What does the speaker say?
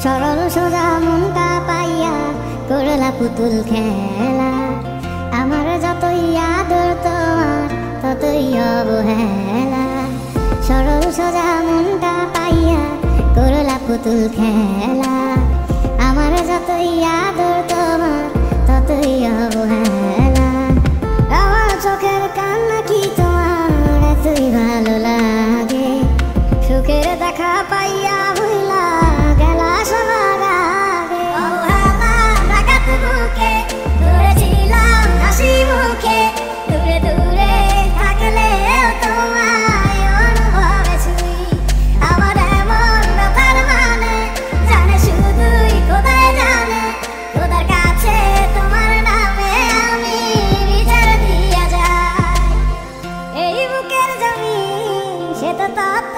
সরল সোজা মনটা পাইয়া করলা পুতুল খেলা। আমার যতই আদর তোমার ততই অবহেলা। সরল সোজা মনটা পাইয়া করলা পুতুল খেলা। আমার যতই আদর তোমার ততই অবহেলা। আমার চোখের কান্না কি তোমার এতই ভালো লাগে? সুখের দেখা পাইয়া ভুলা গেলা সবার আগে। ডাকাত বুকে ধরেছিলাম হাসি মুখে, দূরে দূরে থাকলেও তোমায় অনুভবে ছুঁই। আমার এমন ব্যাপার মানে জানে শুধুই খোদাই জানে। খোদার কাছে তোমার নামে আমি বিচার দিয়া যাই। এই বুকের জমি সে তো তত